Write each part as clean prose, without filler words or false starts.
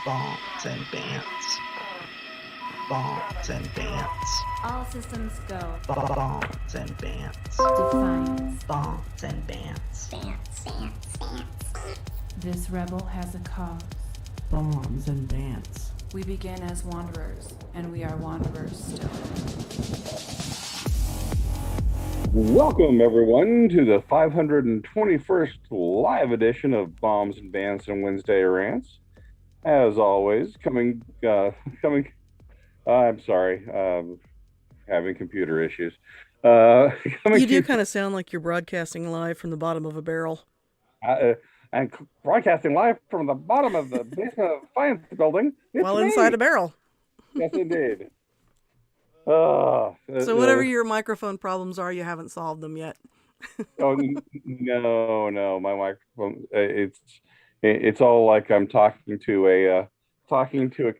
Bants and Bants. Bants and Bants. All systems go. Bants and Bants. Defiance. Bants and Bants. This rebel has a cause. Bants and Bants. We begin as wanderers, and we are wanderers still. Welcome, everyone, to the 521st live edition of Bombs and Bants and Wednesday Rants. As always, I'm sorry, having computer issues. You do kind of sound like you're broadcasting live from the bottom of a barrel. And broadcasting live from the bottom of the basement of the science building. While inside a barrel. Yes, indeed. So whatever your microphone problems are, you haven't solved them yet. Oh no, my microphone. It's all like I'm talking to a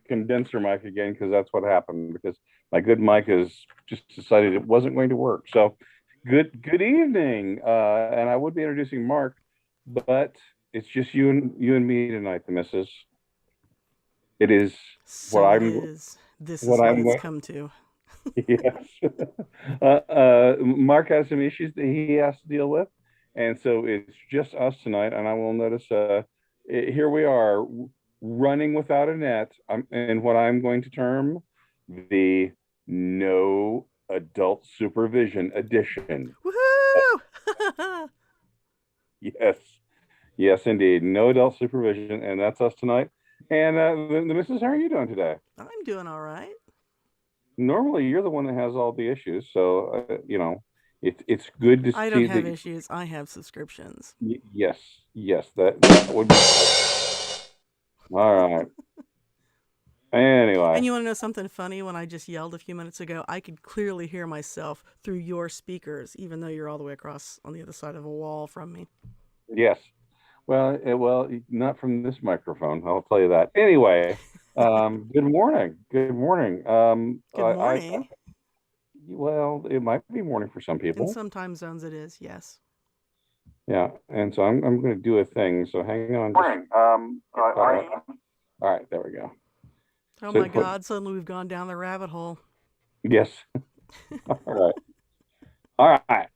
condenser mic again, because that's what happened, because my good mic has just decided it wasn't going to work. So good evening, and I would be introducing Mark, but it's just you and me tonight, the missus. It is so what it I'm. is. This is what it's come to. Yes. Mark has some issues that he has to deal with, and so it's just us tonight. And I will notice here we are running without a net, in what I'm going to term the no adult supervision edition. Woohoo! Yes indeed, no adult supervision, and that's us tonight. And the missus, how are you doing today? I'm doing all right. Normally you're the one that has all the issues, so it's good to see. I don't have issues. I have subscriptions. Yes, that would be all right. Anyway, And you want to know something funny? When I just yelled a few minutes ago, I could clearly hear myself through your speakers, even though you're all the way across on the other side of a wall from me. yes. Well, not from this microphone, I'll tell you that. Anyway, good morning. Good morning. Good morning. Well, it might be morning for some people. In some time zones it is, yes. Yeah, and so I'm going to do a thing. So hang on. Morning. All right, there we go. Oh my God! Suddenly we've gone down the rabbit hole. Yes. All right.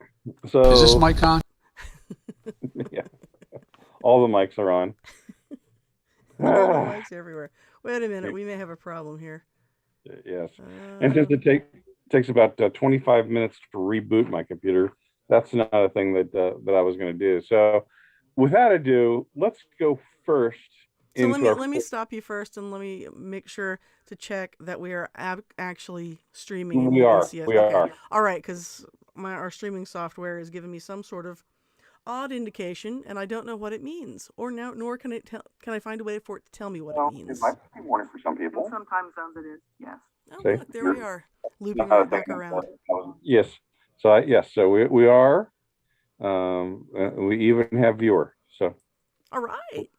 So Is this mic on? Yeah. All the mics are on. All the mics everywhere. Wait a minute, we may have a problem here. Yes. And since it takes about 25 minutes to reboot my computer, that's not a thing that I was going to do. So without ado, let's go first. So let me stop you first, and let me make sure to check that we are actually streaming. We are. All right, because our streaming software is giving me some sort of odd indication, and I don't know what it means, nor can it can I find a way for it to tell me what it means. It might be morning for some people. Sometimes it is, yes. Oh, See? Look, there we are, looping right back around. Yes. So so we are. We even have viewer. So. All right.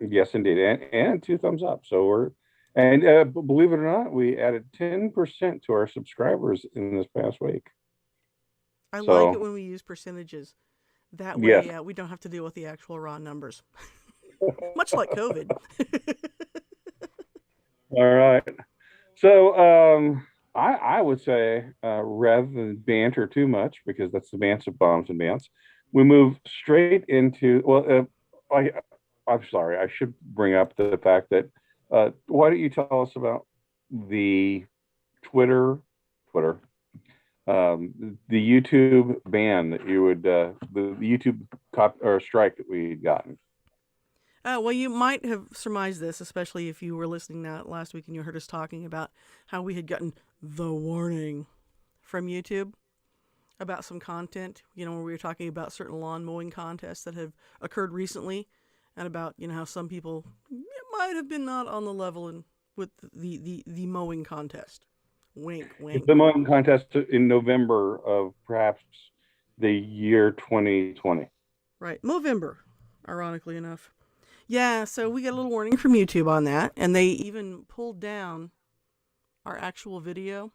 Yes, indeed, and 2 thumbs up. So believe it or not, we added 10% to our subscribers in this past week. I like it when we use percentages. That way, yes. We don't have to deal with the actual raw numbers. Much like COVID. All right. So I would say, rather than banter too much, because that's the Bants of Bombs and Bants, we move straight into, I'm sorry, I should bring up the fact that, why don't you tell us about the Twitter, the YouTube ban that you would, the YouTube strike that we'd gotten. Well, you might have surmised this, especially if you were listening last week and you heard us talking about how we had gotten the warning from YouTube about some content, where we were talking about certain lawn mowing contests that have occurred recently, and about, how some people might have been not on the level with the mowing contest. Wink, wink. The mowing contest in November of perhaps the year 2020. Right, Movember, ironically enough. Yeah, so we got a little warning from YouTube on that, and they even pulled down our actual video.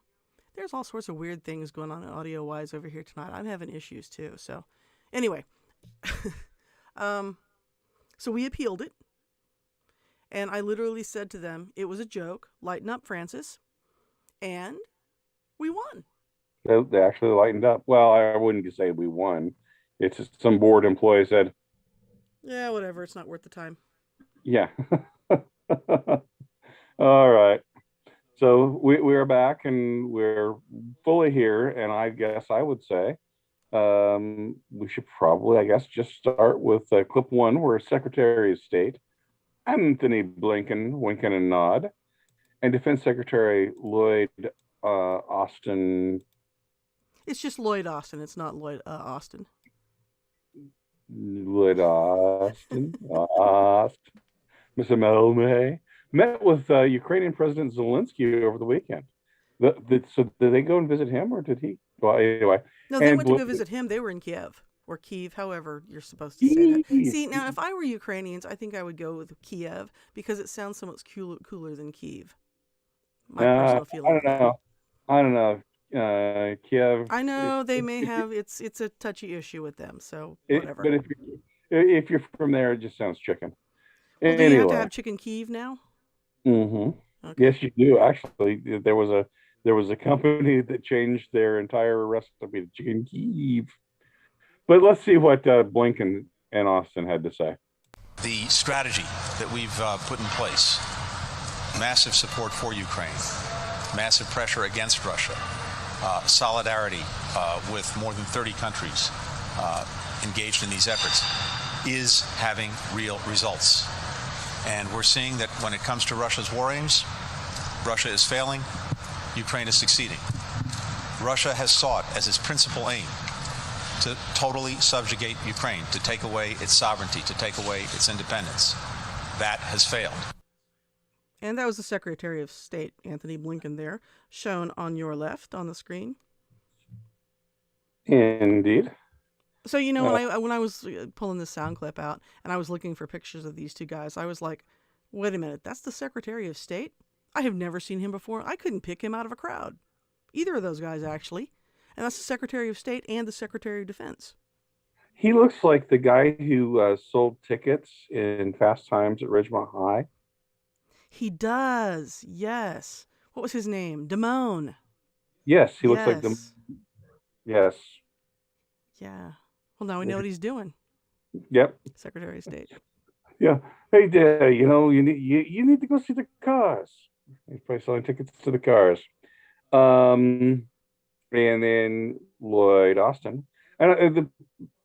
There's all sorts of weird things going on audio-wise over here tonight. I'm having issues too, so anyway. So we appealed it, And I literally said to them, it was a joke. Lighten up, Francis. And we won. They actually lightened up. Well, I wouldn't say we won. It's just some board employee said, Yeah, whatever. It's not worth the time. yeah. All right. So we're back and we're fully here. And I guess I would say we should probably, I guess, just start with clip one, where Secretary of State Anthony Blinken, winking and nod, and Defense Secretary Lloyd Austin. It's just Lloyd Austin. It's not Lloyd Austin. Lloyd Austin. Mr. Melme met with Ukrainian President Zelensky over the weekend. So did they go and visit him, or did he? Well, anyway. No, they went to go visit him. They were in Kiev, or Kiev, however you're supposed to say that. See, now, if I were Ukrainians, I think I would go with Kiev because it sounds so much cooler than Kiev. My personal feeling. I don't know. Kiev. I know they may have. It's a touchy issue with them. So whatever. But if you're from there, it just sounds chicken. Well, do you have to have chicken Kiev now? Mm-hmm. Okay. Yes, you do. Actually, there was a company that changed their entire recipe to chicken Kiev. But let's see what Blinken and Austin had to say. The strategy that we've put in place, massive support for Ukraine, massive pressure against Russia, solidarity with more than 30 countries engaged in these efforts, is having real results. And we're seeing that when it comes to Russia's war aims, Russia is failing, Ukraine is succeeding. Russia has sought as its principal aim to totally subjugate Ukraine, to take away its sovereignty, to take away its independence. That has failed. And that was the Secretary of State, Anthony Blinken, there, shown on your left on the screen. Indeed. So, when I was pulling this sound clip out and I was looking for pictures of these two guys, I was like, wait a minute, that's the Secretary of State? I have never seen him before. I couldn't pick him out of a crowd. Either of those guys, actually. And that's the Secretary of State and the Secretary of Defense. He looks like the guy who sold tickets in Fast Times at Ridgemont High. He does, yes. What was his name? Damone. Yes, he looks like them. Yes. Yeah. Well, now we know what he's doing. Yep. Secretary of State. Yeah. Hey, Dad, you need to go see the Cars. He's probably selling tickets to the Cars. And then Lloyd Austin. And the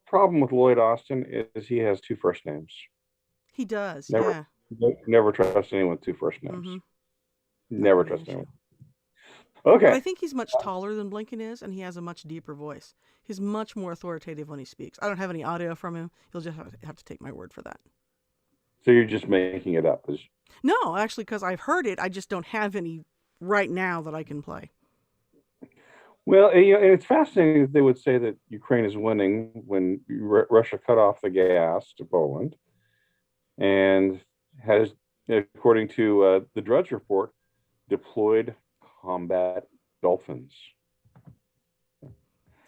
problem with Lloyd Austin is he has two first names. He does, Never trust anyone with two first names. Mm-hmm. Never trust anyone. Okay. But I think he's much taller than Blinken is, and he has a much deeper voice. He's much more authoritative when he speaks. I don't have any audio from him. You'll just have to take my word for that. So you're just making it up? No, actually, because I've heard it. I just don't have any right now that I can play. Well, and it's fascinating that they would say that Ukraine is winning when Russia cut off the gas to Poland and has, according to the Drudge Report, deployed combat dolphins.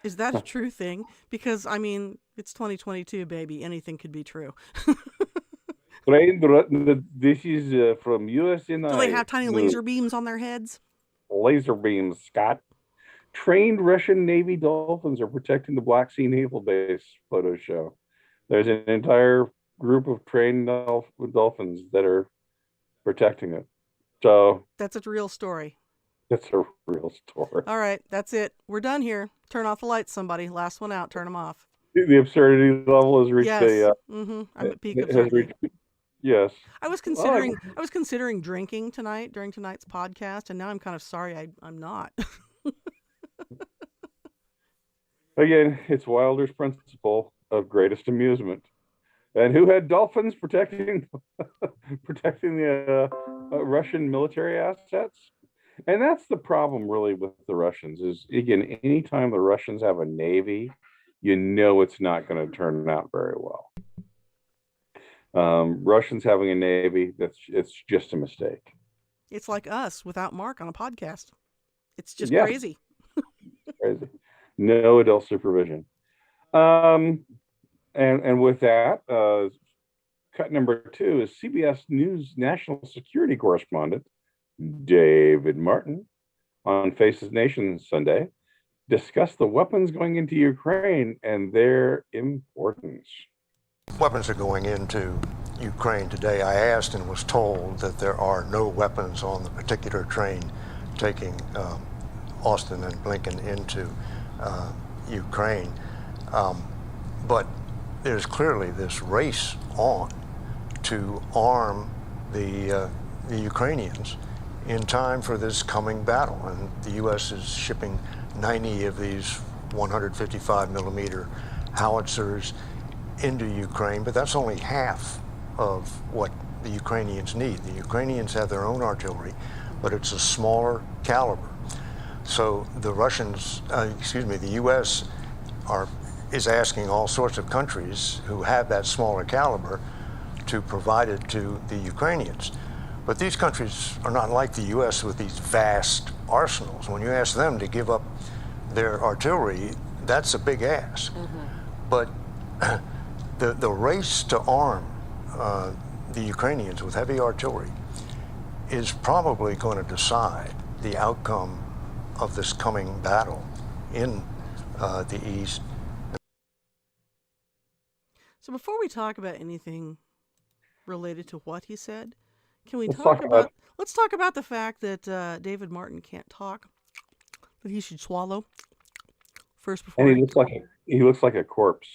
Is that a true thing? Because, it's 2022, baby. Anything could be true. This is from USNI. Do they have tiny laser beams on their heads? Laser beams, Scott. Trained Russian Navy dolphins are protecting the Black Sea Naval Base, photos show. There's an entire group of trained dolphins that are protecting it. So that's a real story. That's a real story. All right, that's it. We're done here. Turn off the lights, somebody. Last one out. Turn them off. The absurdity level has reached yes. I'm at peak absurdity. Yes. I was considering drinking tonight during tonight's podcast, and now I'm kind of sorry I'm not. Again, it's Wilder's principle of greatest amusement. And who had dolphins protecting the Russian military assets? And that's the problem really with the Russians is, again, anytime the Russians have a navy, it's not going to turn out very well. Russians having a navy, it's just a mistake. It's like us without Mark on a podcast. It's just yes. crazy. Crazy. No adult supervision. And with that, cut number 2 is CBS News national security correspondent David Martin on Faces Nation Sunday discussed the weapons going into Ukraine and their importance. Weapons are going into Ukraine today. I asked and was told that there are no weapons on the particular train taking Austin and Blinken into Ukraine. But there's clearly this race on to arm the Ukrainians in time for this coming battle. And the U.S. is shipping 90 of these 155 millimeter howitzers into Ukraine, but that's only half of what the Ukrainians need. The Ukrainians have their own artillery, but it's a smaller caliber. So the the U.S. is asking all sorts of countries who have that smaller caliber to provide it to the Ukrainians. But these countries are not like the U.S. with these vast arsenals. When you ask them to give up their artillery, that's a big ask. But the race to arm the Ukrainians with heavy artillery is probably going to decide the outcome of this coming battle in the East. So before we talk about anything related to what he said, can we Let's talk about let's talk about the fact that David Martin can't talk, that he should swallow first before. And he looks like a corpse.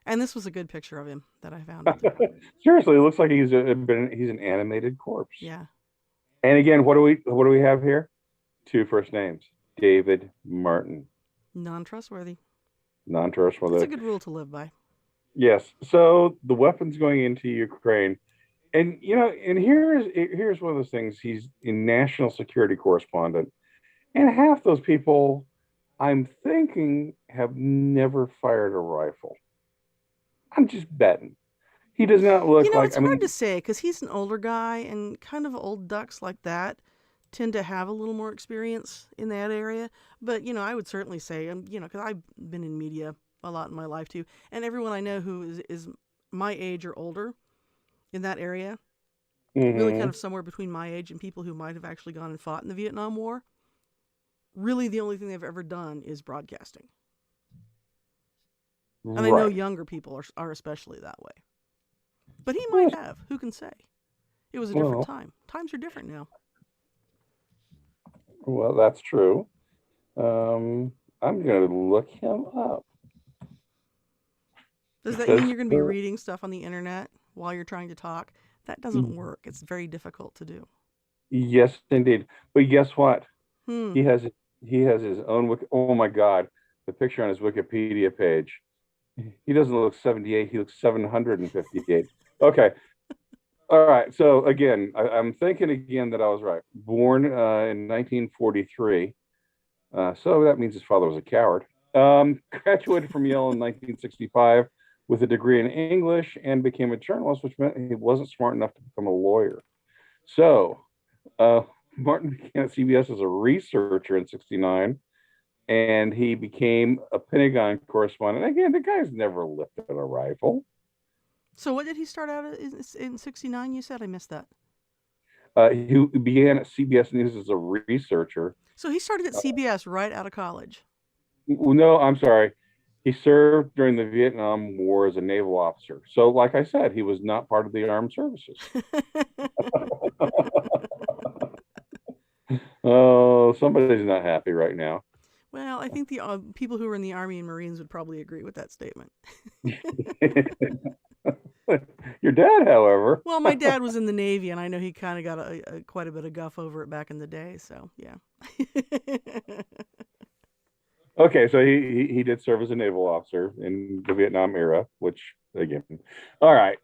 And this was a good picture of him that I found. Seriously, it looks like he's an animated corpse. Yeah. And again, what do we have here? 2 first names: David Martin. Non-trustworthy. Non-trustworthy. That's a good rule to live by. Yes. So the weapons going into Ukraine, and here's one of those things. He's a national security correspondent, and half those people, I'm thinking, have never fired a rifle. I'm just betting. He does not look like. It's hard to say because he's an older guy, and kind of old ducks like that tend to have a little more experience in that area. But I would certainly say, because I've been in media a lot in my life too, and everyone I know who is my age or older in that area, really kind of somewhere between my age and people who might have actually gone and fought in the Vietnam War. Really, the only thing they've ever done is broadcasting. And I know younger people are especially that way. But he might have. Who can say? It was a different time. Times are different now. Well, that's true. I'm going to look him up. Does that mean you're going to be reading stuff on the internet while you're trying to talk? That doesn't work. It's very difficult to do. Yes, indeed. But guess what? He has his own. Oh my God! The picture on his Wikipedia page. He doesn't look 78. He looks 758. Okay. All right. So again, I'm thinking again that I was right. Born in 1943. So that means his father was a coward. Graduated from Yale in 1965 with a degree in English and became a journalist, which meant he wasn't smart enough to become a lawyer. So Martin began at CBS as a researcher in '69. And he became a Pentagon correspondent. Again, the guy's never lifted a rifle. So what did he start out in '69, you said? I missed that. He began at CBS News as a researcher. So he started at CBS right out of college. No, I'm sorry. He served during the Vietnam War as a naval officer. So like I said, he was not part of the armed services. Oh, somebody's not happy right now. Well, I think the people who were in the Army and Marines would probably agree with that statement. Your dad, however. Well, my dad was in the Navy, and I know he kind of got quite a bit of guff over it back in the day. So, yeah. Okay, so he did serve as a naval officer in the Vietnam era, which, again, all right.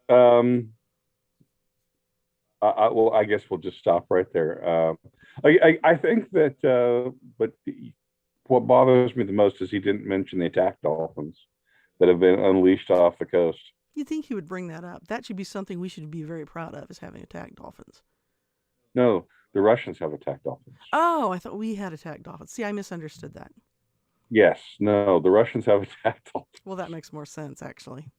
I guess we'll just stop right there. I think that, but what bothers me the most is he didn't mention the attack dolphins that have been unleashed off the coast. You'd think he would bring that up. That should be something we should be very proud of, is having attack dolphins. No, the Russians have attack dolphins. Oh, I thought we had attack dolphins. See, I misunderstood that. Yes, no, the Russians have attack dolphins. Well, that makes more sense, actually.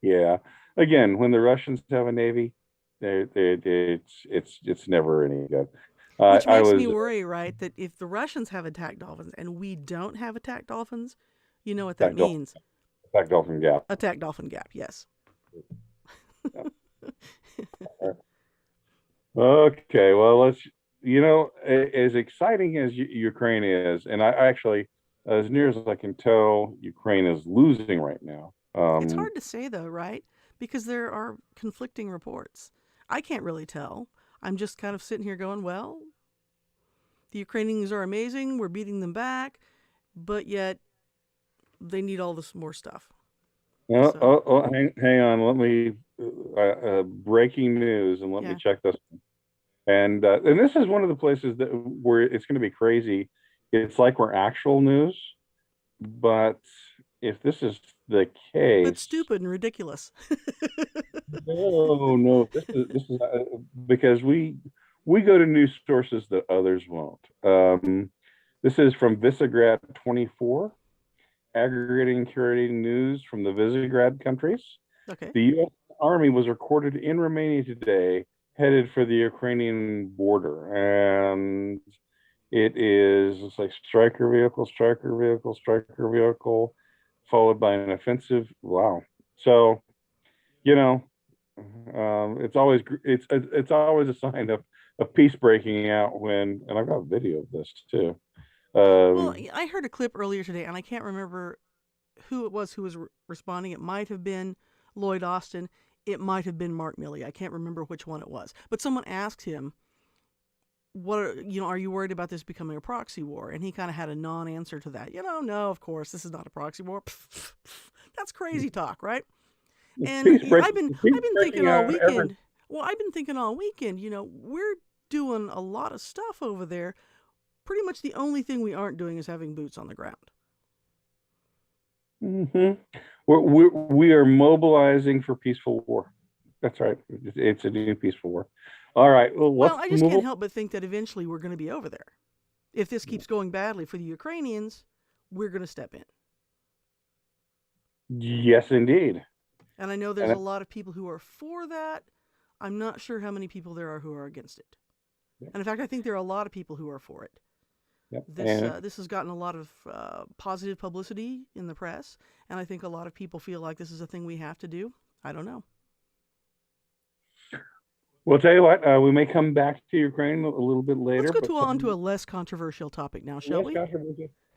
Yeah. Again, when the Russians have a navy, it's never any good. Which I makes me was worry, right? That if the Russians have attack dolphins and we don't have attack dolphins, you know what that attack dolphin, means. attack dolphin gap. Attack dolphin gap, yes. Okay, well, as exciting as Ukraine is, and I actually, as near as I can tell, Ukraine is losing right now. It's hard to say, though, right? Because there are conflicting reports. I can't really tell. I'm just kind of sitting here going, well, the Ukrainians are amazing. We're beating them back. But yet, they need all this more stuff. So, hang on. Let me breaking news, and let me yeah. check this. And this is one of the places that where it's going to be crazy. It's like we're actual news, but if this is the case, But stupid and ridiculous. no, this is because we go to news sources that others won't. This is from Visegrad 24, aggregating and curating news from the Visegrad countries. Okay. The U.S. Army was recorded in Romania today, headed for the Ukrainian border, and it's like striker vehicle, followed by an offensive. Wow. So, you know, it's always a sign of peace breaking out when, and I've got a video of this too. Well, I heard a clip earlier today, and I can't remember who it was who was responding. It might have been Lloyd Austin. It might have been Mark Milley. I can't remember which one it was. But someone asked him, are you worried about this becoming a proxy war? And he kind of had a non-answer to that. No, of course, this is not a proxy war. That's crazy talk, right? And I've been thinking all weekend. Well, I've been thinking all weekend. We're doing a lot of stuff over there. Pretty much the only thing we aren't doing is having boots on the ground. Mm-hmm. We are mobilizing for peaceful war. That's right. It's a new peaceful war. All right. Well, I just can't help but think that eventually we're going to be over there. If this keeps going badly for the Ukrainians, we're going to step in. Yes, indeed. And I know there's a lot of people who are for that. I'm not sure how many people there are who are against it. Yeah. And in fact, I think there are a lot of people who are for it. Yep. This has gotten a lot of positive publicity in the press, and I think a lot of people feel like this is a thing we have to do. I don't know. Well, tell you what, we may come back to Ukraine a little bit later. Let's go on to a less controversial topic now, shall we?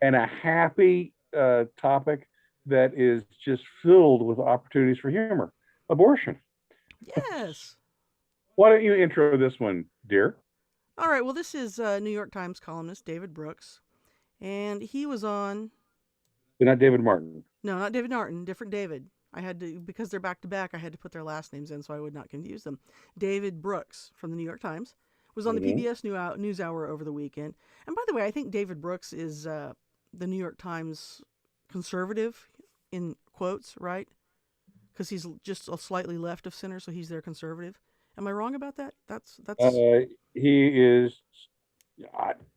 And a happy topic that is just filled with opportunities for humor: abortion. Yes. Why don't you intro this one, dear? All right, well, this is New York Times columnist David Brooks, and he was on... Not David Martin. No, not David Martin, different David. I had to, because they're back-to-back, I had to put their last names in so I would not confuse them. David Brooks from the New York Times was on the PBS NewsHour over the weekend. And by the way, I think David Brooks is the New York Times conservative, in quotes, right? Because he's just slightly left of center, so he's their conservative. Am I wrong about that? That's he is.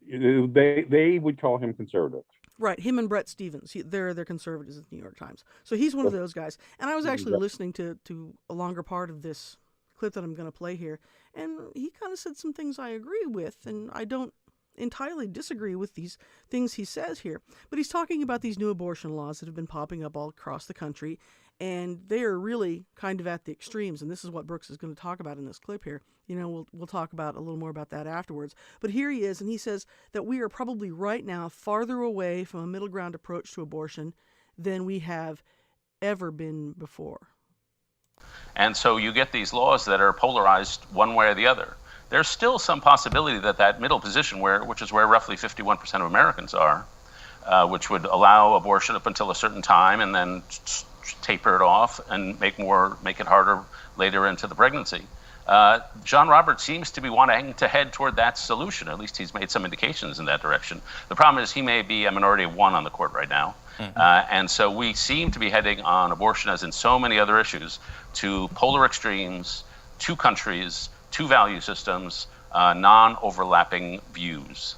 They would call him conservative. Right, him and Brett Stevens. They're conservatives at the New York Times. So he's one of those guys. And I was actually listening to a longer part of this clip that I'm going to play here, and he kind of said some things I agree with, and I don't entirely disagree with these things he says here. But he's talking about these new abortion laws that have been popping up all across the country, and they are really kind of at the extremes, and this is what Brooks is going to talk about in this clip here. We'll talk about a little more about that afterwards. But here he is, and he says that we are probably right now farther away from a middle ground approach to abortion than we have ever been before. And so you get these laws that are polarized one way or the other. There's still some possibility that middle position, which is where roughly 51% of Americans are, which would allow abortion up until a certain time and then taper it off and make it harder later into the pregnancy. John Roberts seems to be wanting to head toward that solution. At least he's made some indications in that direction. The problem is he may be a minority of one on the court right now. And so we seem to be heading on abortion, as in so many other issues, to polar extremes, two countries, two value systems, non-overlapping views.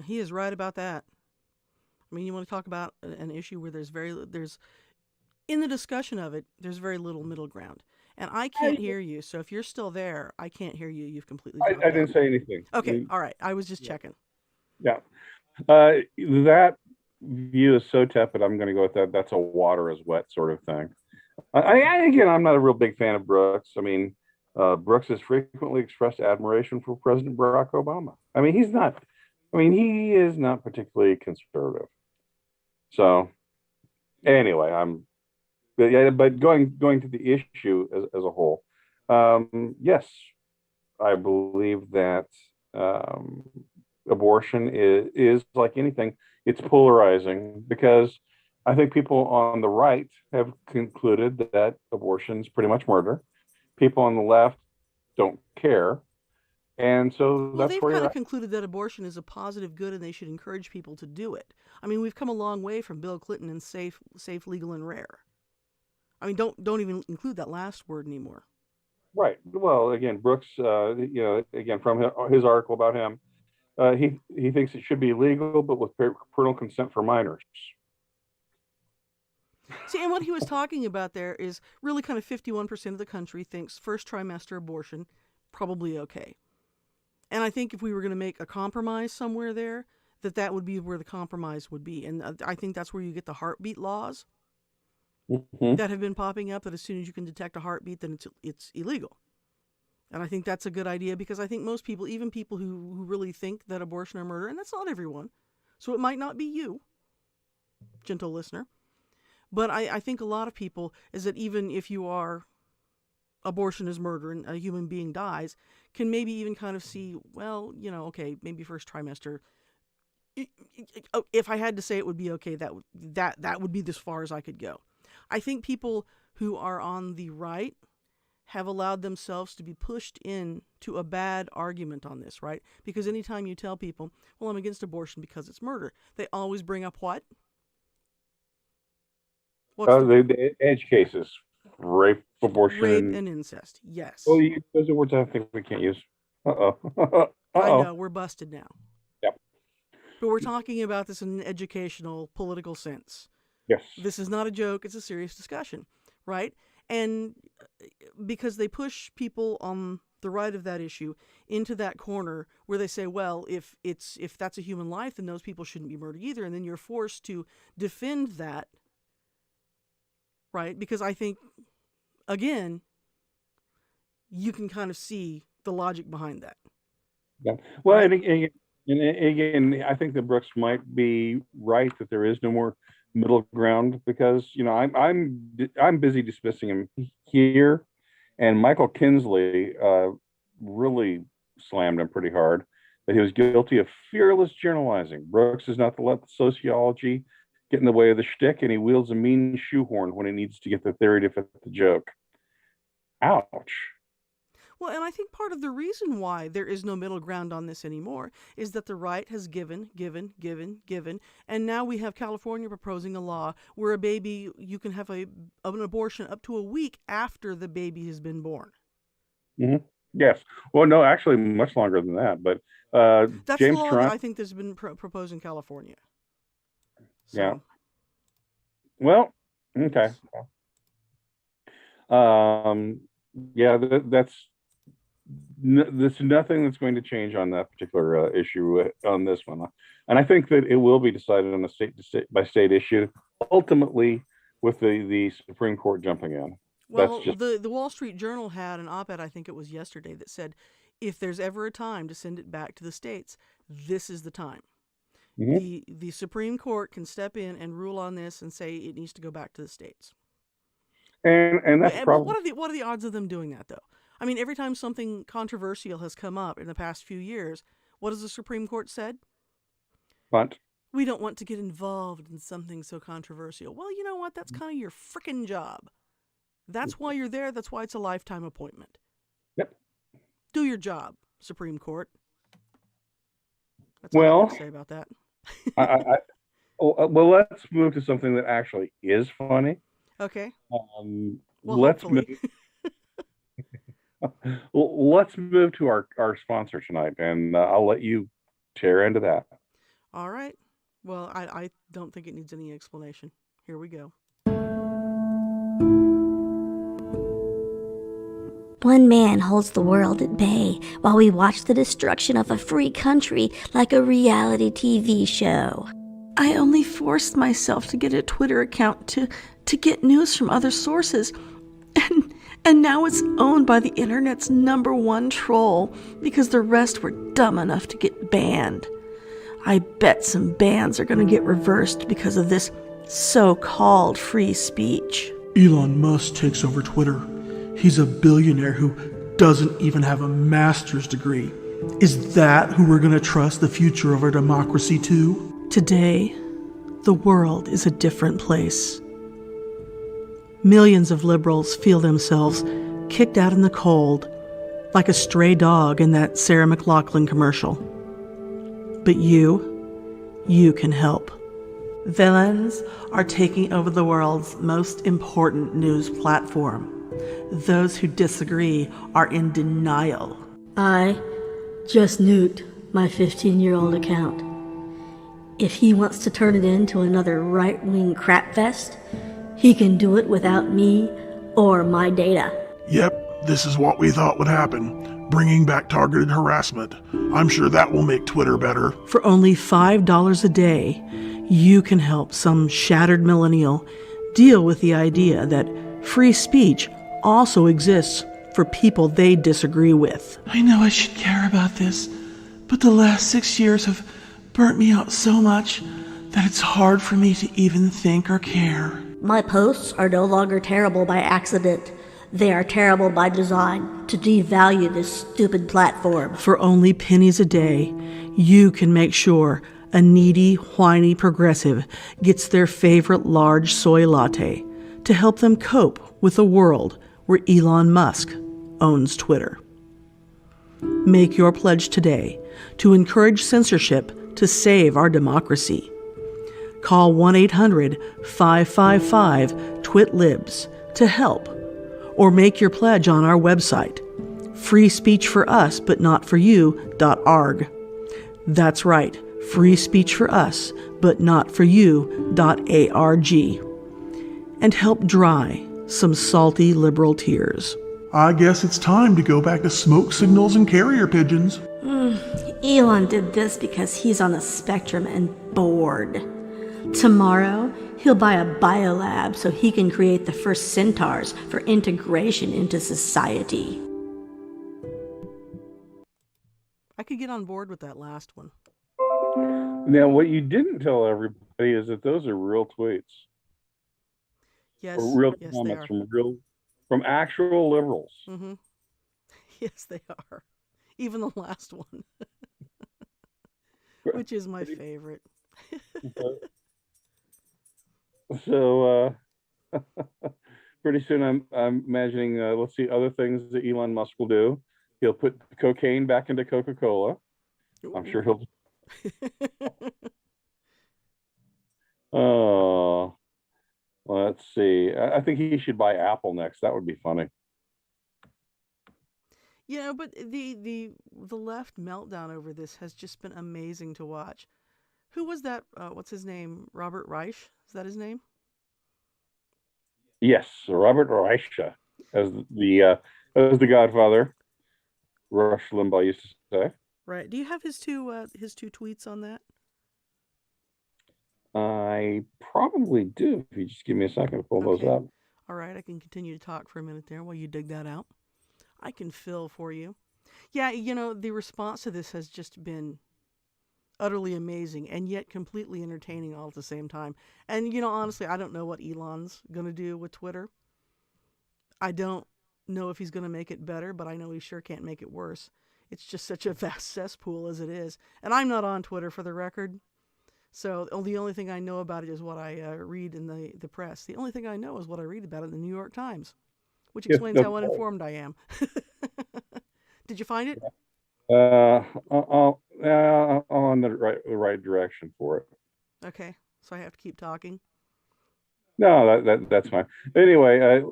He is right about that. I mean, you want to talk about an issue where there's in the discussion of it, there's very little middle ground. And I can't hear you. So if you're still there, I can't hear you. You've completely dropped I out. didn't say anything. Okay. All right. I was just checking. Yeah. That view is so tepid. I'm going to go with that. That's a water is wet sort of thing. Again, I'm not a real big fan of Brooks. I mean, Brooks has frequently expressed admiration for President Barack Obama. I mean, he is not particularly conservative. So anyway, but going to the issue as a whole, yes, I believe that abortion is like anything, it's polarizing because I think people on the right have concluded that abortion is pretty much murder. People on the left don't care. And so Well, that's they've where kind you're of concluded that abortion is a positive good and they should encourage people to do it. I mean, we've come a long way from Bill Clinton and safe, legal, and rare. I mean, don't even include that last word anymore. right. Well, again, Brooks, again, from his article about him, he thinks it should be legal, but with parental consent for minors. See, and what he was talking about there is really kind of 51% of the country thinks first trimester abortion probably okay. And I think if we were going to make a compromise somewhere there, that would be where the compromise would be. And I think that's where you get the heartbeat laws that have been popping up, that as soon as you can detect a heartbeat, then it's illegal. And I think that's a good idea because I think most people, even people who really think that abortion are murder, and that's not everyone, so it might not be you, gentle listener, but I think a lot of people is that even if you are abortion is murder and a human being dies, can maybe even kind of see, well, okay, maybe first trimester. If I had to say it would be okay, that would be as far as I could go. I think people who are on the right have allowed themselves to be pushed into a bad argument on this, right? Because anytime you tell people, well, I'm against abortion because it's murder, they always bring up what? The edge cases, rape, abortion, rape and incest. Yes. Well, those are words I think we can't use. Uh-oh. I know, we're busted now. Yep. But we're talking about this in an educational, political sense. Yes. This is not a joke, it's a serious discussion, right? And because they push people on the right of that issue into that corner where they say, well, if that's a human life, then those people shouldn't be murdered either. And then you're forced to defend that, right? Because I think, again, you can kind of see the logic behind that. Yeah. Well, Right? and again, I think that Brooks might be right that there is no more middle ground because I'm busy dismissing him here, and Michael Kinsley really slammed him pretty hard that he was guilty of fearless generalizing. Brooks is not to let the sociology get in the way of the shtick, and he wields a mean shoehorn when he needs to get the theory to fit the joke. Ouch. Well, and I think part of the reason why there is no middle ground on this anymore is that the right has given, and now we have California proposing a law where a baby, you can have an abortion up to a week after the baby has been born. Mm-hmm. Yes. Well, no, actually, much longer than that. But that's James the law Toronto, that I think that's been proposed in California. So. Yeah. Well, okay. Yeah, there's nothing that's going to change on that particular issue on this one, and I think that it will be decided on a state by state issue, ultimately with the Supreme Court jumping in. Well, the Wall Street Journal had an op-ed, I think it was yesterday, that said, if there's ever a time to send it back to the states, this is the time. Mm-hmm. The Supreme Court can step in and rule on this and say it needs to go back to the states. And that's probably... What are the odds of them doing that, though? I mean, every time something controversial has come up in the past few years, what has the Supreme Court said? What? We don't want to get involved in something so controversial. Well, you know what? That's kind of your frickin' job. That's why you're there. That's why it's a lifetime appointment. Yep. Do your job, Supreme Court. That's all I have to say about that. Well, let's move to something that actually is funny. Okay. Well, hopefully. Let's move to our sponsor tonight, and I'll let you tear into that. All right. Well, I don't think it needs any explanation. Here we go. One man holds the world at bay while we watch the destruction of a free country like a reality TV show. I only forced myself to get a Twitter account to get news from other sources. And now it's owned by the internet's #1 troll because the rest were dumb enough to get banned. I bet some bans are going to get reversed because of this so-called free speech. Elon Musk takes over Twitter. He's a billionaire who doesn't even have a master's degree. Is that who we're going to trust the future of our democracy to? Today, the world is a different place. Millions of liberals feel themselves kicked out in the cold, like a stray dog in that Sarah McLachlan commercial. But you can help. Villains are taking over the world's most important news platform. Those who disagree are in denial. I just nuked my 15-year-old account. If he wants to turn it into another right-wing crapfest, he can do it without me or my data. Yep, this is what we thought would happen. Bringing back targeted harassment. I'm sure that will make Twitter better. For only $5 a day, you can help some shattered millennial deal with the idea that free speech also exists for people they disagree with. I know I should care about this, but the last 6 years have burnt me out so much that it's hard for me to even think or care. My posts are no longer terrible by accident. They are terrible by design to devalue this stupid platform. For only pennies a day, you can make sure a needy, whiny progressive gets their favorite large soy latte to help them cope with a world where Elon Musk owns Twitter. Make your pledge today to encourage censorship to save our democracy. Call 1-800-555-TWIT-LIBS to help, or make your pledge on our website, freespeechforusbutnotforyou.org. That's right, freespeechforusbutnotforyou.org. And help dry some salty liberal tears. I guess it's time to go back to smoke signals and carrier pigeons. Elon did this because he's on the spectrum and bored. Tomorrow, he'll buy a biolab so he can create the first centaurs for integration into society. I could get on board with that last one. Now, what you didn't tell everybody is that those are real tweets. Yes, Or real yes, comments they are. from actual liberals. Mm-hmm. Yes, they are. Even the last one, which is my favorite. So pretty soon I'm imagining let's see other things that Elon Musk will do. He'll put cocaine back into Coca-Cola. I'm sure he'll. Oh, let's see. I think he should buy Apple next. That would be funny. Yeah, but the left meltdown over this has just been amazing to watch. Who was that? What's his name? Robert Reich? Is that his name? Yes, Robert Reich as the Godfather. Rush Limbaugh used to say. Right. Do you have his two tweets on that? I probably do. If you just give me a second to pull those up. All right, I can continue to talk for a minute there while you dig that out. I can fill for you. Yeah, the response to this has just been utterly amazing and yet completely entertaining all at the same time. And, honestly, I don't know what Elon's going to do with Twitter. I don't know if he's going to make it better, but I know he sure can't make it worse. It's just such a vast cesspool as it is. And I'm not on Twitter, for the record. So the only thing I know about it is what I read in the press. The only thing I know is what I read about it in the New York Times, which explains how uninformed I am. Did you find it? I'll in the right direction for it. Okay, so I have to keep talking. No, that's fine. Anyway,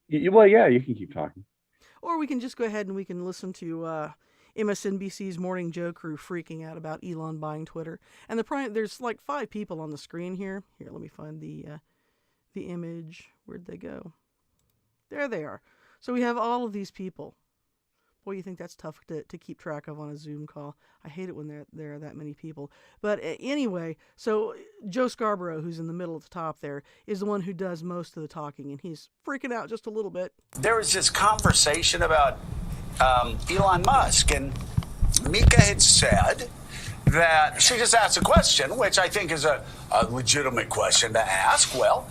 you can keep talking. Or we can just go ahead and we can listen to MSNBC's Morning Joe crew freaking out about Elon buying Twitter. And there's like 5 people on the screen here. Here, let me find the the image. Where'd they go? There they are. So we have all of these people. Boy, you think that's tough to keep track of on a Zoom call. I hate it when there are that many people. But anyway, so Joe Scarborough, who's in the middle at the top there, is the one who does most of the talking, and he's freaking out just a little bit. There was this conversation about Elon Musk, and Mika had said that she just asked a question, which I think is a legitimate question to ask. Well,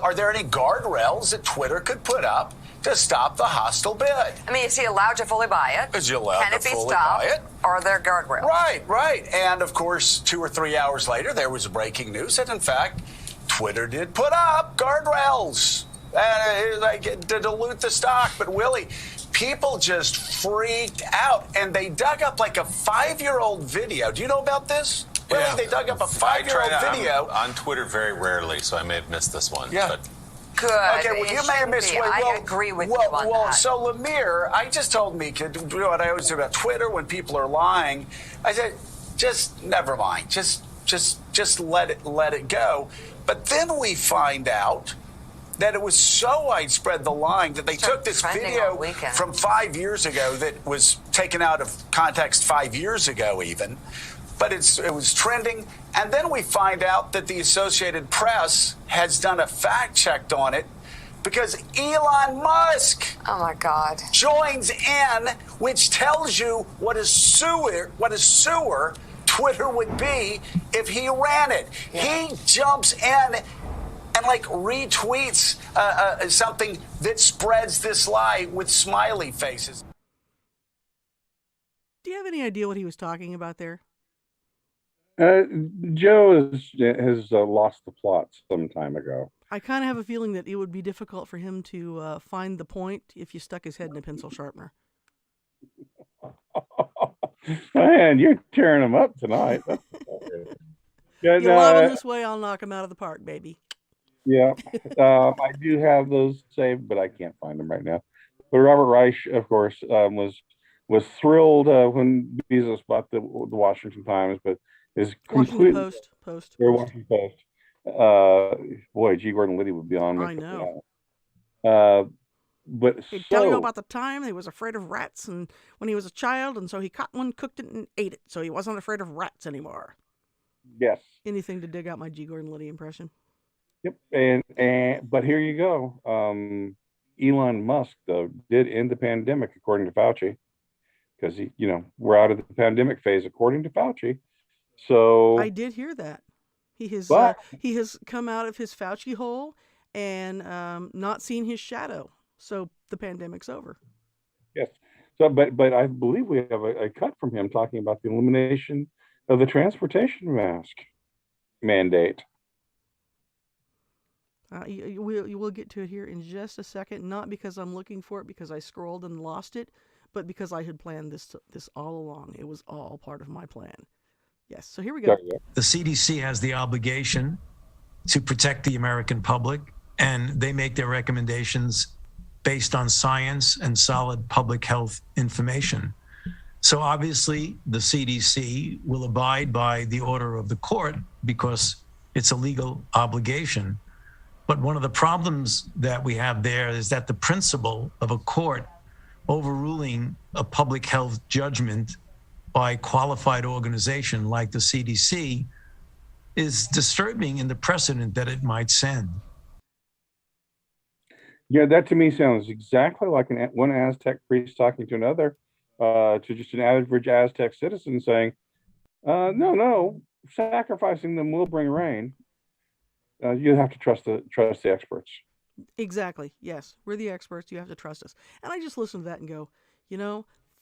are there any guardrails that Twitter could put up to stop the hostile bid? I mean, is he allowed to fully buy it? Is he allowed Can to it be fully stopped? buy it? Or are there guardrails? Right. And of course, 2 or 3 hours later, there was breaking news that in fact, Twitter did put up guardrails to dilute the stock. But Willie, people just freaked out, and they dug up like a 5-year-old video. Do you know about this? Willie, Yeah. they dug up a 5-year-old video. I'm on Twitter very rarely, so I may have missed this one. Yeah. But Good. Okay, well, you may have missed one. I agree with you on that. So Lemire, I just told Mika, do you know what I always do about Twitter when people are lying? I said, just never mind. Just let it go. But then we find out that it was so widespread, the lying, that they took this video from 5 years ago that was taken out of context 5 years ago even. But it was trending. And then we find out that the Associated Press has done a fact check on it because Elon Musk, oh my God, joins in, which tells you what a sewer Twitter would be if he ran it. Yeah. He jumps in and retweets something that spreads this lie with smiley faces. Do you have any idea what he was talking about there? Joe has lost the plot some time ago. I kind of have a feeling that it would be difficult for him to find the point if you stuck his head in a pencil sharpener. Man, you're tearing him up tonight. You love him this way, I'll knock him out of the park, baby. Yeah, I do have those saved, but I can't find them right now. But Robert Reich, of course, was thrilled when Bezos bought the Washington Times, but is completely Post. Or Washington Post. Boy, G. Gordon Liddy would be on. I know. But he'd tell you about the time he was afraid of rats, and when he was a child, and so he caught one, cooked it, and ate it, so he wasn't afraid of rats anymore. Yes. Anything to dig out my G. Gordon Liddy impression. Yep. And but here you go. Elon Musk though did end the pandemic according to Fauci, because we're out of the pandemic phase according to Fauci. So I did hear that he has come out of his Fauci hole and not seen his shadow. So the pandemic's over. Yes. So, but I believe we have a cut from him talking about the elimination of the transportation mask mandate. You will get to it here in just a second. Not because I'm looking for it, because I scrolled and lost it, but because I had planned this all along. It was all part of my plan. Yes. So here we go. The CDC has the obligation to protect the American public, and they make their recommendations based on science and solid public health information. So obviously, the CDC will abide by the order of the court because it's a legal obligation. But one of the problems that we have there is that the principle of a court overruling a public health judgment by a qualified organization like the CDC is disturbing in the precedent that it might send. Yeah, that to me sounds exactly like one Aztec priest talking to another, to just an average Aztec citizen saying, no, sacrificing them will bring rain. You have to trust the experts. Exactly. Yes. We're the experts. You have to trust us. And I just listen to that and go,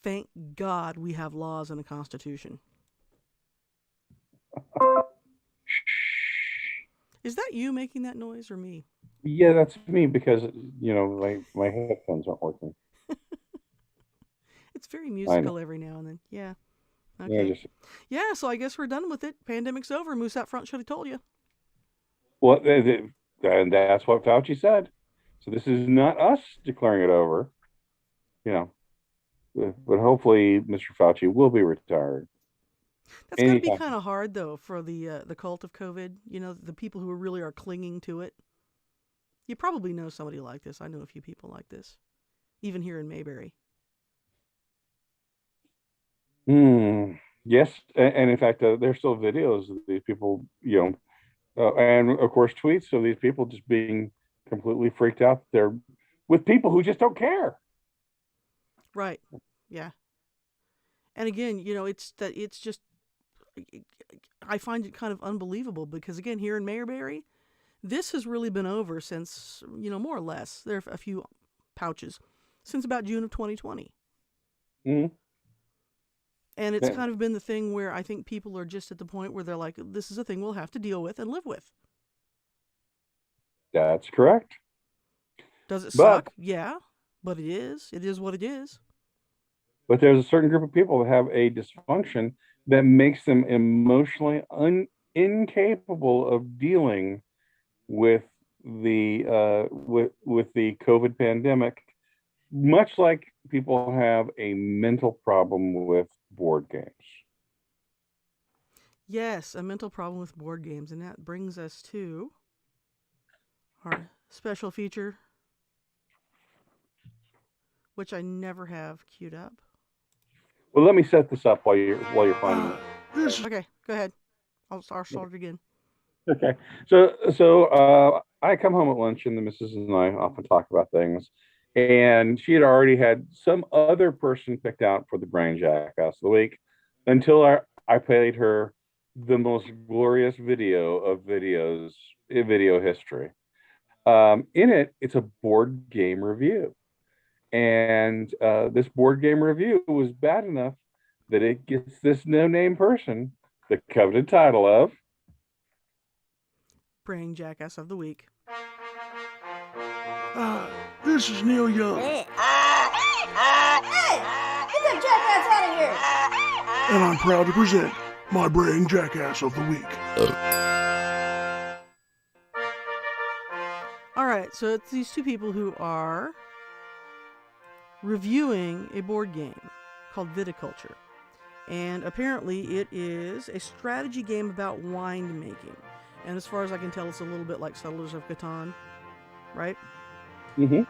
thank God we have laws and a constitution. Is that you making that noise or me? Yeah, that's me because, my headphones aren't working. It's very musical every now and then. Yeah. Okay. Yeah, so I guess we're done with it. Pandemic's over. Moose out front should have told you. Well, and that's what Fauci said. So this is not us declaring it over, but hopefully Mr. Fauci will be retired. That's going to be kind of hard, though, for the cult of COVID, the people who really are clinging to it. You probably know somebody like this. I know a few people like this, even here in Mayberry. Yes, and in fact, there's still videos of these people, and of course tweets of these people just being completely freaked out. They're with people who just don't care. Right. Yeah. And again, it's just, I find it kind of unbelievable because again, here in Mayberry, this has really been over since, more or less, there are a few pouches, since about June of 2020. Mm-hmm. And it's kind of been the thing where I think people are just at the point where they're like, this is a thing we'll have to deal with and live with. That's correct. Does it suck? Yeah, but it is. It is what it is. But there's a certain group of people that have a dysfunction that makes them emotionally incapable of dealing with the with the COVID pandemic, much like people have a mental problem with board games. Yes, a mental problem with board games, and that brings us to our special feature, which I never have queued up. Well, let me set this up while you're finding it. Okay, go ahead. I'll start it again. Okay, so I come home at lunch, and the missus and I often talk about things. And she had already had some other person picked out for the Brain Jackass of the week until I played her the most glorious video of videos in video history. In it, it's a board game review. And this board game review was bad enough that it gets this no-name person the coveted title of Brain Jackass of the Week. This is Neil Young. Hey, get that jackass out of here! And I'm proud to present my Brain Jackass of the Week. All right, so it's these two people who are reviewing a board game called Viticulture. And apparently it is a strategy game about wine making. And as far as I can tell, it's a little bit like Settlers of Catan, right? Mm-hmm.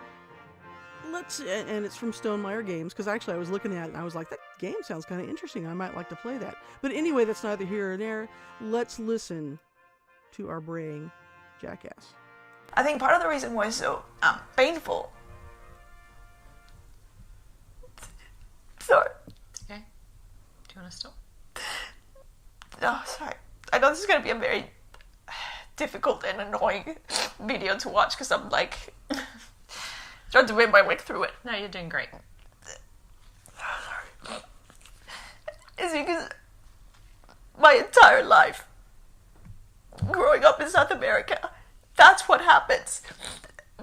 And it's from Stonemaier Games, because actually I was looking at it and I was like, that game sounds kind of interesting. I might like to play that. But anyway, that's neither here nor there. Let's listen to our Brain Jackass. I think part of the reason why it's so painful. Sorry. Okay. Do you want to stop? No, sorry. I know this is going to be a very difficult and annoying video to watch because I'm like trying to win my way through it. No, you're doing great. Sorry. It's because my entire life, growing up in South America, that's what happens.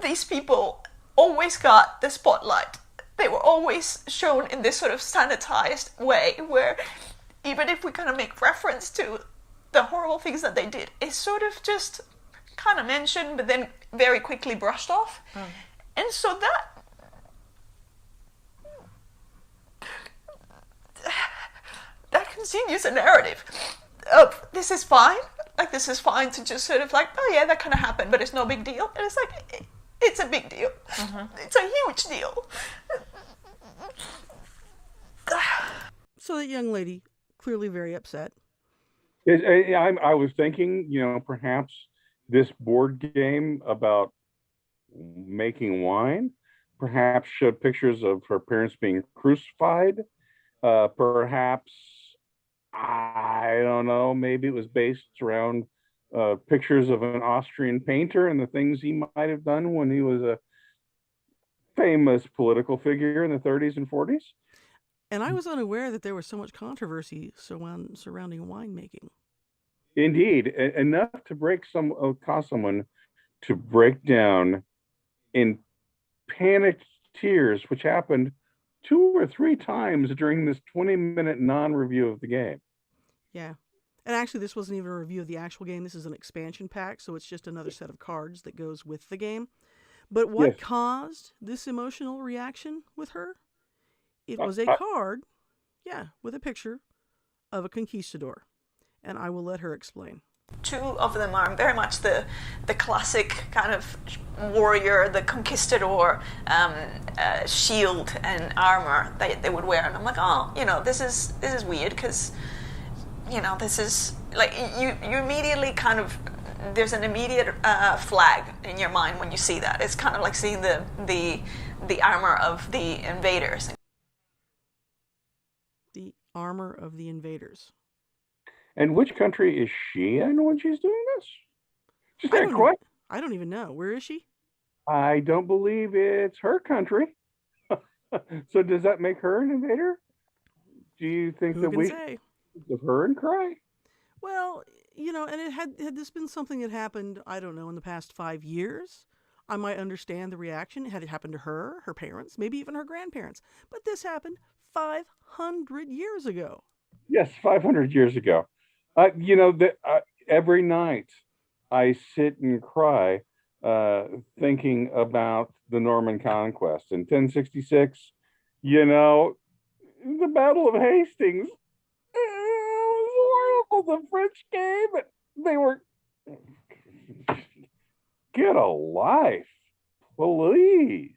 These people always got the spotlight. They were always shown in this sort of sanitized way where even if we kind of make reference to the horrible things that they did, it's sort of just kind of mentioned but then very quickly brushed off. And so that continues a narrative of this is fine. Like, this is fine to just sort of like, oh yeah, that kind of happened, but it's no big deal. And it's like, it's a big deal. It's a huge deal. So that young lady, clearly very upset. I was thinking, perhaps this board game about making wine perhaps showed pictures of her parents being crucified. Perhaps, I don't know, maybe it was based around pictures of an Austrian painter and the things he might have done when he was a famous political figure in the 30s and 40s. And I was unaware that there was so much controversy surrounding winemaking. Indeed, enough to cause someone to break down in panicked tears, which happened 2 or 3 times during this 20-minute non-review of the game. Yeah. And actually, this wasn't even a review of the actual game. This is an expansion pack, so it's just another set of cards that goes with the game. But what caused this emotional reaction with her? It was a card, with a picture of a conquistador. And I will let her explain. Two of them are very much the classic kind of warrior, the conquistador shield and armor that they would wear, and I'm like, oh, this is weird because, this is like you immediately kind of, there's an immediate flag in your mind when you see that. It's kind of like seeing the armor of the invaders. The armor of the invaders. And which country is she in when she's doing this? Just a question. I don't even know. Where is she? I don't believe it's her country. So does that make her an invader? Do you think Who that can we say? think of her and cry? Well, and it had this been something that happened, I don't know, in the past 5 years, I might understand the reaction. Had it happened to her, her parents, maybe even her grandparents. But this happened 500 years ago. Yes, 500 years ago. Every night I sit and cry thinking about the Norman conquest. In 1066, the Battle of Hastings, it was horrible. The French came, and they were, get a life, please.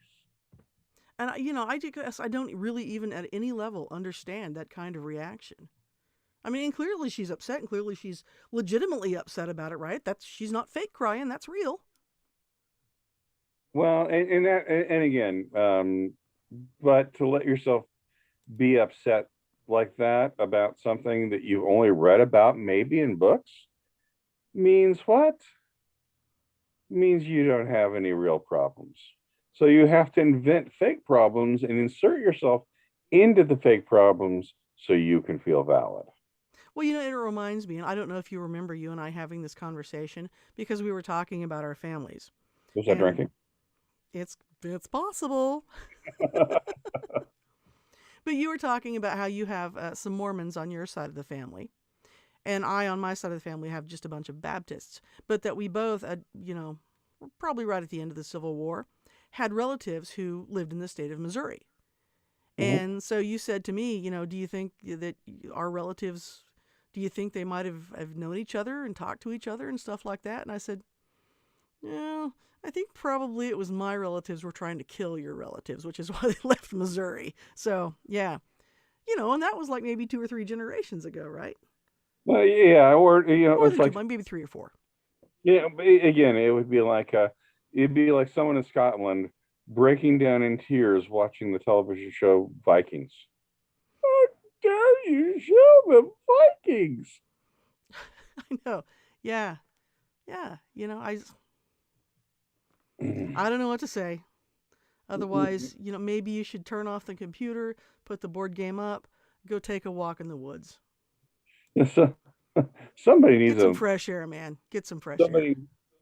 And, I guess I don't really even at any level understand that kind of reaction. I mean, and clearly she's upset, and clearly she's legitimately upset about it, right? She's not fake crying, that's real. Well, and again, but to let yourself be upset like that about something that you've only read about maybe in books means what? Means you don't have any real problems. So you have to invent fake problems and insert yourself into the fake problems so you can feel valid. Well, it reminds me, and I don't know if you remember you and I having this conversation because we were talking about our families. Was I drinking? It's possible. But you were talking about how you have some Mormons on your side of the family. And I, on my side of the family, have just a bunch of Baptists. But that we both, probably right at the end of the Civil War, had relatives who lived in the state of Missouri. Mm-hmm. And so you said to me, do you think that our relatives, do you think they might have known each other and talked to each other and stuff like that? And I said, I think probably it was my relatives were trying to kill your relatives, which is why they left Missouri. So, yeah. And that was like maybe 2 or 3 generations ago, right? Well, yeah, or it's like maybe 3 or 4. Yeah, again, it would be like someone in Scotland breaking down in tears watching the television show Vikings. How dare you show the Vikings? I know. Yeah. I don't know what to say. Otherwise, maybe you should turn off the computer, put the board game up, go take a walk in the woods. So, somebody needs Get some fresh air, man. Get some fresh air.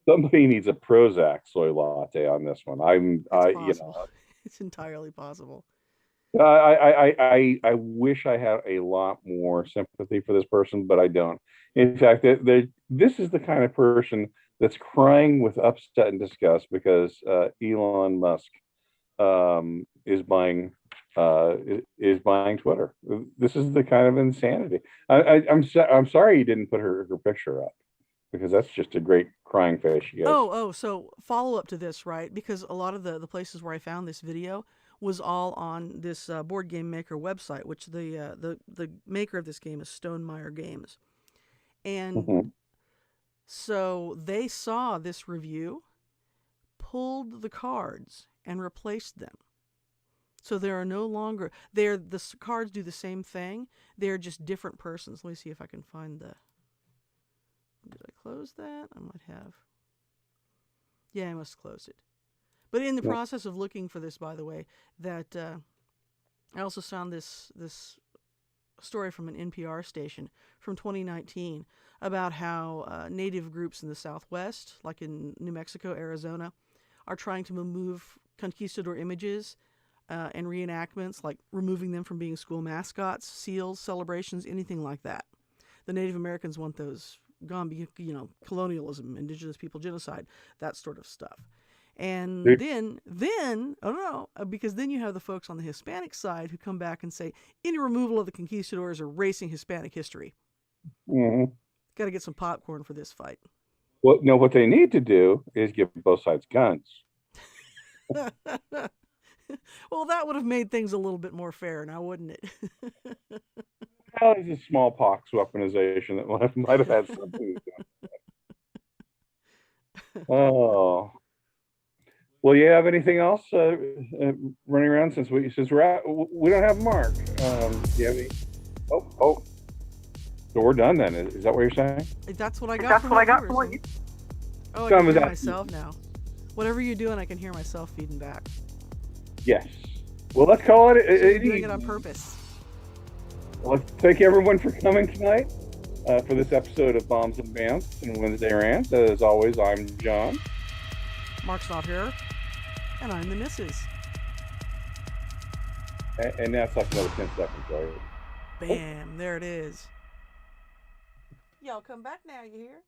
Somebody needs a Prozac soy latte on this one. It's entirely possible. I wish I had a lot more sympathy for this person, but I don't. In fact, this is the kind of person that's crying with upset and disgust because Elon Musk is buying Twitter. This is the kind of insanity. I'm sorry you didn't put her picture up, because that's just a great crying face she gets. So follow up to this, right? Because a lot of the places where I found this video was all on this board game maker website, which the maker of this game is Stonemaier Games. And so they saw this review, pulled the cards, and replaced them. So there are no longer, the cards do the same thing. They're just different persons. Let me see if I can find did I close that? I might have. Yeah, I must close it. But in the process of looking for this, by the way, that I also found this story from an NPR station from 2019 about how native groups in the Southwest, like in New Mexico, Arizona, are trying to remove conquistador images and reenactments, like removing them from being school mascots, seals, celebrations, anything like that. The Native Americans want those gone, colonialism, indigenous people genocide, that sort of stuff. And then, because then you have the folks on the Hispanic side who come back and say, any removal of the conquistadors are erasing Hispanic history. Mm-hmm. Got to get some popcorn for this fight. Well, no, what they need to do is give both sides guns. Well, that would have made things a little bit more fair now, wouldn't it? Well, there's a smallpox weaponization that might have had something to do with it. Oh. Well, you have anything else running around since we don't have Mark? Do you have any? Oh. So we're done then. Is that what you're saying? That's what I got. That's what I got from what you. Oh, I can hear myself now. Whatever you're doing, I can hear myself feeding back. Yes. Well, let's call it. You're doing it on purpose. Well, thank you everyone for coming tonight for this episode of Bombs and Bants and Wednesday Rant. As always, I'm John. Mark's not here, and I'm the missus. And that's like another 10 seconds, right? Bam! There it is. Y'all come back now. You hear?